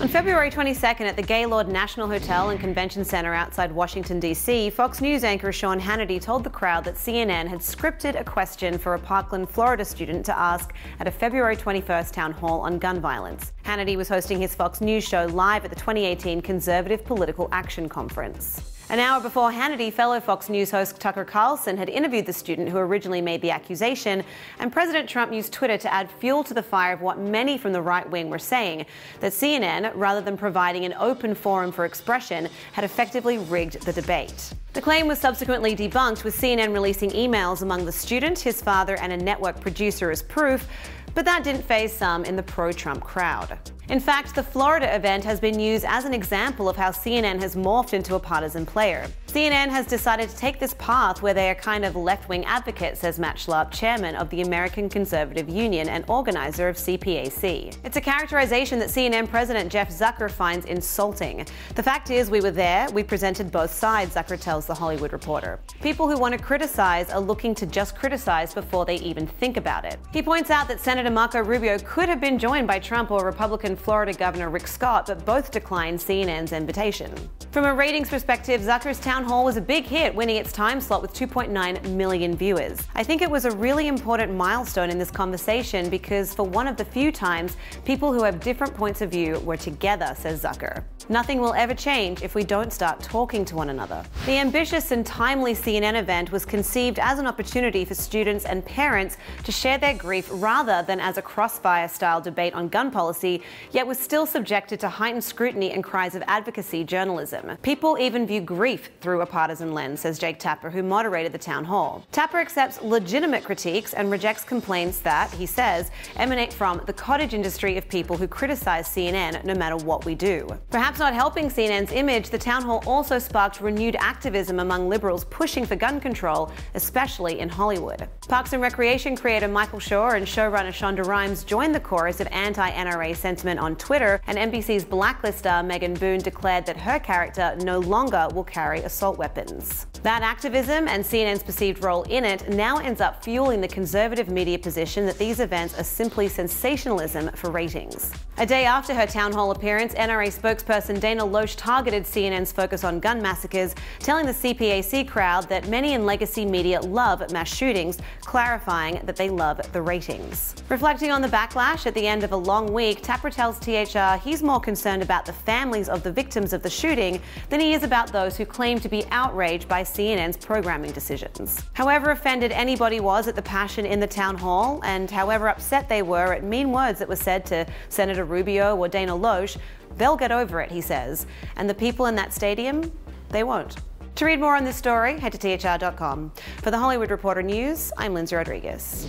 On February 22nd at the Gaylord National Hotel and Convention Center outside Washington, D.C., Fox News anchor Sean Hannity told the crowd that CNN had scripted a question for a Parkland, Florida student to ask at a February 21st town hall on gun violence. Hannity was hosting his Fox News show live at the 2018 Conservative Political Action Conference. An hour before Hannity, fellow Fox News host Tucker Carlson had interviewed the student who originally made the accusation, and President Trump used Twitter to add fuel to the fire of what many from the right wing were saying, that CNN, rather than providing an open forum for expression, had effectively rigged the debate. The claim was subsequently debunked, with CNN releasing emails among the student, his father, and a network producer as proof, but that didn't faze some in the pro-Trump crowd. In fact, the Florida event has been used as an example of how CNN has morphed into a partisan player. CNN has decided to take this path where they are kind of left-wing advocates, says Matt Schlapp, chairman of the American Conservative Union and organizer of CPAC. It's a characterization that CNN President Jeff Zucker finds insulting. The fact is, we were there, we presented both sides, Zucker tells The Hollywood Reporter. People who want to criticize are looking to just criticize before they even think about it. He points out that Senator Marco Rubio could have been joined by Trump or Republican Florida Governor Rick Scott, but both declined CNN's invitation. From a ratings perspective, Zucker's town hall was a big hit, winning its time slot with 2.9 million viewers. I think it was a really important milestone in this conversation because for one of the few times, people who have different points of view were together, says Zucker. Nothing will ever change if we don't start talking to one another. The ambitious and timely CNN event was conceived as an opportunity for students and parents to share their grief rather than as a crossfire-style debate on gun policy, yet was still subjected to heightened scrutiny and cries of advocacy journalism. People even view grief through a partisan lens, says Jake Tapper, who moderated the town hall. Tapper accepts legitimate critiques and rejects complaints that, he says, emanate from the cottage industry of people who criticize CNN no matter what we do. Perhaps not helping CNN's image, the town hall also sparked renewed activism among liberals pushing for gun control, especially in Hollywood. Parks and Recreation creator Michael Schur and showrunner Shonda Rhimes joined the chorus of anti-NRA sentiment on Twitter, and NBC's Blacklist star Megan Boone declared that her character no longer will carry assault weapons. That activism and CNN's perceived role in it now ends up fueling the conservative media position that these events are simply sensationalism for ratings. A day after her town hall appearance, NRA spokesperson Dana Loesch targeted CNN's focus on gun massacres, telling the CPAC crowd that many in legacy media love mass shootings, clarifying that they love the ratings. Reflecting on the backlash at the end of a long week, Tapper tells THR he's more concerned about the families of the victims of the shooting than he is about those who claim to be outraged by CNN's programming decisions. However offended anybody was at the passion in the town hall, and however upset they were at mean words that were said to Senator Rubio or Dana Loesch, they'll get over it, he says, and the people in that stadium, they won't. To read more on this story, head to THR.com. For The Hollywood Reporter News, I'm Lindsay Rodriguez.